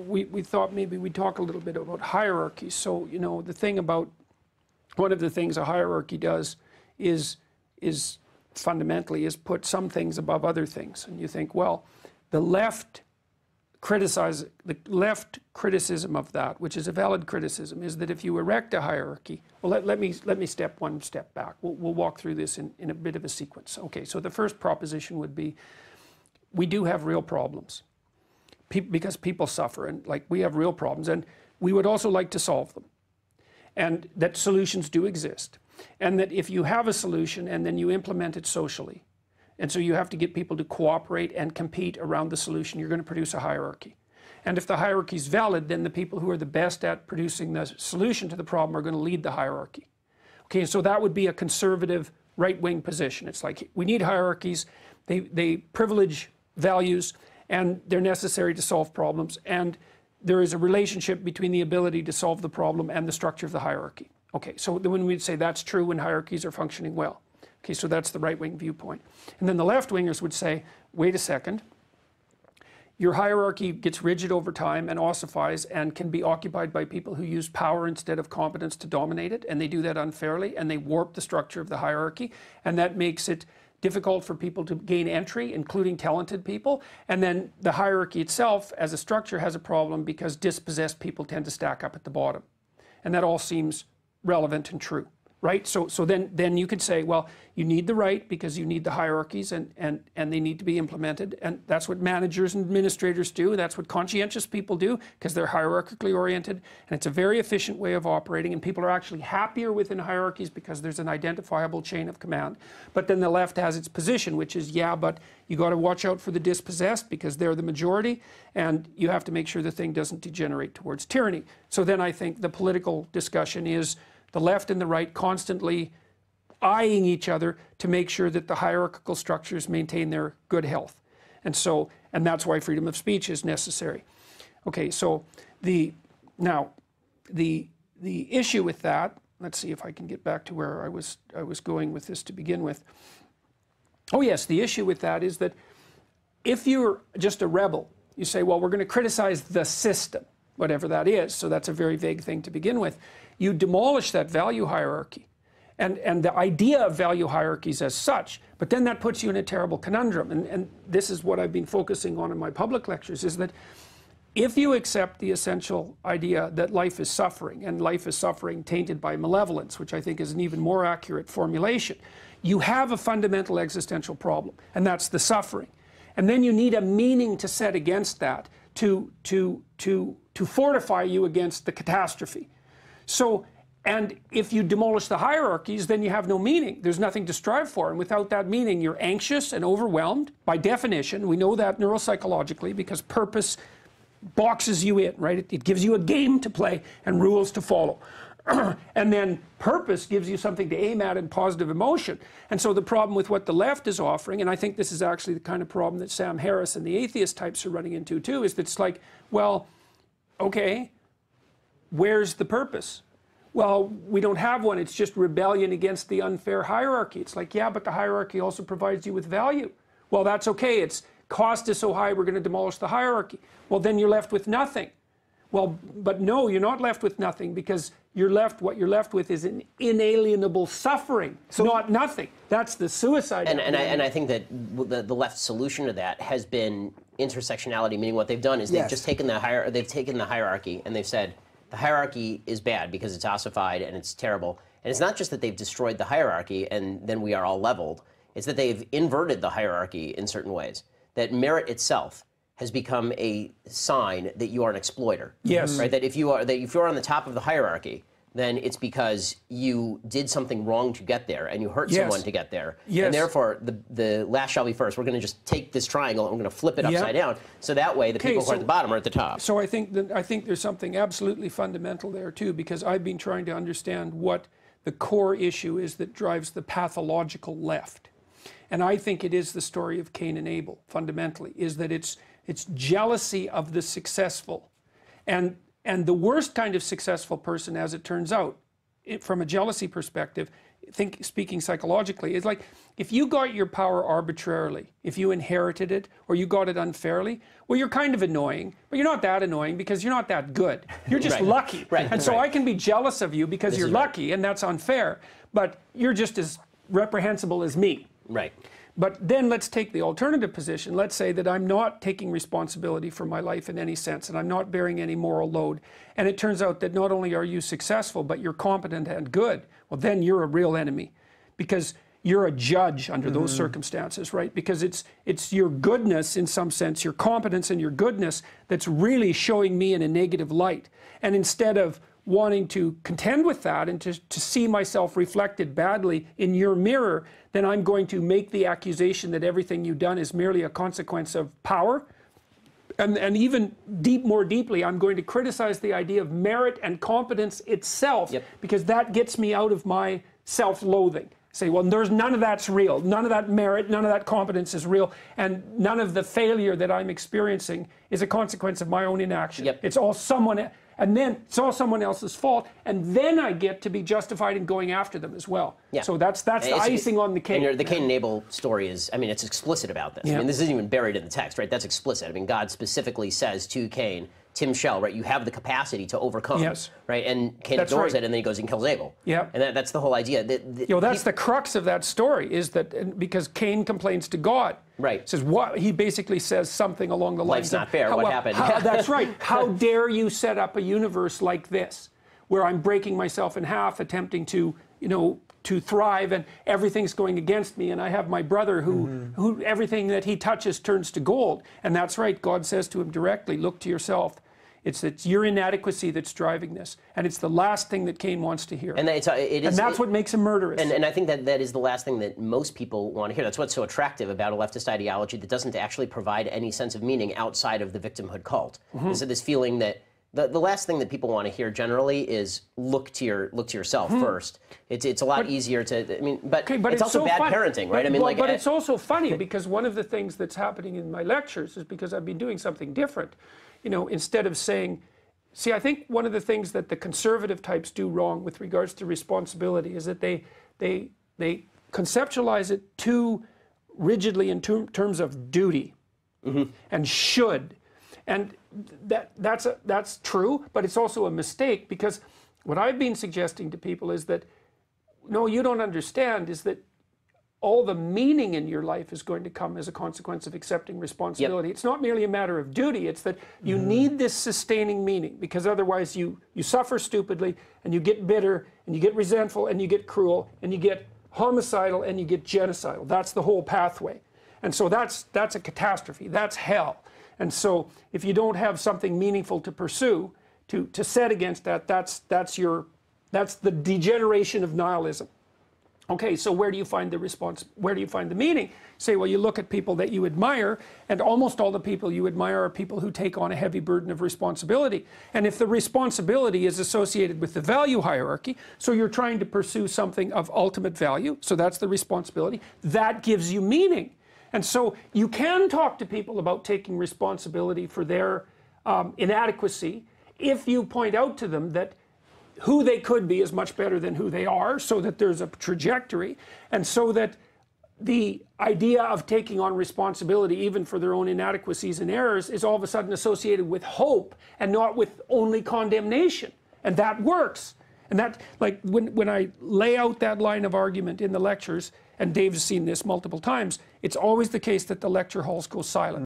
we thought maybe we'd talk a little bit about hierarchy. So, you know, the thing about, one of the things a hierarchy does is fundamentally is put some things above other things. And you think, well, the left criticism of that, which is a valid criticism, is that if you erect a hierarchy, well, let me step one step back. We'll walk through this in a bit of a sequence. Okay, so the first proposition would be, we do have real problems because people suffer, and like we have real problems, and we would also like to solve them, and that solutions do exist, and that if you have a solution and then you implement it socially, and so you have to get people to cooperate and compete around the solution, you're going to produce a hierarchy. And if the hierarchy is valid, then the people who are the best at producing the solution to the problem are going to lead the hierarchy. Okay, so that would be a conservative right-wing position. It's like, we need hierarchies, they privilege values, and they're necessary to solve problems, and there is a relationship between the ability to solve the problem and the structure of the hierarchy. Okay, so when we'd say that's true when hierarchies are functioning well. Okay, so that's the right-wing viewpoint. And then the left-wingers would say, wait a second, your hierarchy gets rigid over time and ossifies and can be occupied by people who use power instead of competence to dominate it, and they do that unfairly, and they warp the structure of the hierarchy, and that makes it difficult for people to gain entry, including talented people. And then the hierarchy itself as a structure has a problem because dispossessed people tend to stack up at the bottom. And that all seems relevant and true, right? So then you could say, well, you need the right because you need the hierarchies, and they need to be implemented, and that's what managers and administrators do. That's what conscientious people do because they're hierarchically oriented, and it's a very efficient way of operating, and people are actually happier within hierarchies because there's an identifiable chain of command. But then the left has its position, which is, yeah, but you got to watch out for the dispossessed because they're the majority, and you have to make sure the thing doesn't degenerate towards tyranny. So then I think the political discussion is the left and the right constantly eyeing each other to make sure that the hierarchical structures maintain their good health. And that's why freedom of speech is necessary. Okay, so the issue with that, let's see if I can get back to where I was going with this to begin with. Oh yes, the issue with that is that if you're just a rebel, you say, well, we're going to criticize the system, whatever that is, so that's a very vague thing to begin with. You demolish that value hierarchy and the idea of value hierarchies as such, but then that puts you in a terrible conundrum, and this is what I've been focusing on in my public lectures, is that if you accept the essential idea that life is suffering, and life is suffering tainted by malevolence, which I think is an even more accurate formulation, you have a fundamental existential problem, and that's the suffering. And then you need a meaning to set against that to fortify you against the catastrophe. So, and if you demolish the hierarchies, then you have no meaning. There's nothing to strive for. And without that meaning, you're anxious and overwhelmed. By definition, we know that neuropsychologically because purpose boxes you in, right? It gives you a game to play and rules to follow. And then purpose gives you something to aim at and positive emotion. And so the problem with what the left is offering, and I think this is actually the kind of problem that Sam Harris and the atheist types are running into too, is that it's like, well, okay, where's the purpose? Well, we don't have one. It's just rebellion against the unfair hierarchy. It's like, yeah, but the hierarchy also provides you with value. Well, that's okay. Its cost is so high, we're going to demolish the hierarchy. Well, then you're left with nothing. Well, but no, you're not left with nothing because what you're left with is an inalienable suffering, so not nothing. That's the suicide. And I think that the left's solution to that has been intersectionality, meaning what they've done is they've just taken the hierarchy and they've said, the hierarchy is bad because it's ossified and it's terrible. And it's not just that they've destroyed the hierarchy and then we are all leveled. It's that they've inverted the hierarchy in certain ways. That merit itself has become a sign that you are an exploiter. Yes. Right? That if you're on the top of the hierarchy, then it's because you did something wrong to get there and you hurt someone to get there. And therefore, the last shall be first. We're going to just take this triangle and we're going to flip it upside down. So that way, the people who are at the bottom are at the top. So I think there's something absolutely fundamental there, too, because I've been trying to understand what the core issue is that drives the pathological left. And I think it is the story of Cain and Abel, fundamentally, is that it's jealousy of the successful. And the worst kind of successful person, as it turns out, from a jealousy perspective, speaking psychologically, is like if you got your power arbitrarily, if you inherited it or you got it unfairly, well, you're kind of annoying, but you're not that annoying because you're not that good. You're just lucky. And so I can be jealous of you because you're lucky, and that's unfair, but you're just as reprehensible as me. But then let's take the alternative position. Let's say that I'm not taking responsibility for my life in any sense, and I'm not bearing any moral load. And it turns out that not only are you successful, but you're competent and good. Well, then you're a real enemy, because you're a judge under those circumstances, right? Because it's your goodness, in some sense, your competence and your goodness, that's really showing me in a negative light. And instead of wanting to contend with that and to see myself reflected badly in your mirror, then I'm going to make the accusation that everything you've done is merely a consequence of power. And even more deeply, I'm going to criticize the idea of merit and competence itself, because that gets me out of my self-loathing. Say, well, there's none of that's real. None of that merit, none of that competence is real, and none of the failure that I'm experiencing is a consequence of my own inaction. It's all someone. And then it's all someone else's fault, and then I get to be justified in going after them as well. So that's the icing on the cake. And the Cain and Abel story is, I mean, it's explicit about this. I mean, this isn't even buried in the text, right? That's explicit. I mean, God specifically says to Cain, Tim Shell, right? You have the capacity to overcome, right? And Cain ignores it, and then he goes and kills Abel. And that's the whole idea. That's the crux of that story, is that because Cain complains to God. Says what? He basically says something along the lines of, life's not fair. What happened? That's right. How dare you set up a universe like this, where I'm breaking myself in half, attempting to, to thrive, and everything's going against me, and I have my brother who everything that he touches turns to gold. And that's right. God says to him directly, look to yourself. It's your inadequacy that's driving this, and it's the last thing that Cain wants to hear. And that's what makes him murderous. And I think that is the last thing that most people want to hear. That's what's so attractive about a leftist ideology that doesn't actually provide any sense of meaning outside of the victimhood cult. Is this feeling that the last thing that people want to hear generally is look to yourself first. It's a lot easier to, I mean, but it's also so bad parenting, right? But it's also funny, because one of the things that's happening in my lectures is because I've been doing something different. Instead of saying, see, I think one of the things that the conservative types do wrong with regards to responsibility is that they conceptualize it too rigidly in terms of duty and should. And that's true, but it's also a mistake, because what I've been suggesting to people is that, no, you don't understand, is that all the meaning in your life is going to come as a consequence of accepting responsibility. It's not merely a matter of duty, it's that you need this sustaining meaning, because otherwise you suffer stupidly, and you get bitter, and you get resentful, and you get cruel, and you get homicidal, and you get genocidal. That's the whole pathway. And so that's a catastrophe. That's hell. And so if you don't have something meaningful to pursue, to set against that, that's the degeneration of nihilism. Okay, so where do you find the response? Where do you find the meaning? Say, well, you look at people that you admire, and almost all the people you admire are people who take on a heavy burden of responsibility. And if the responsibility is associated with the value hierarchy, so you're trying to pursue something of ultimate value, so that's the responsibility, that gives you meaning. And so you can talk to people about taking responsibility for their inadequacy if you point out to them that who they could be is much better than who they are, so that there's a trajectory, and so that the idea of taking on responsibility even for their own inadequacies and errors is all of a sudden associated with hope and not with only condemnation. And that works. And that, like, when I lay out that line of argument in the lectures, and Dave's seen this multiple times, it's always the case that the lecture halls go silent.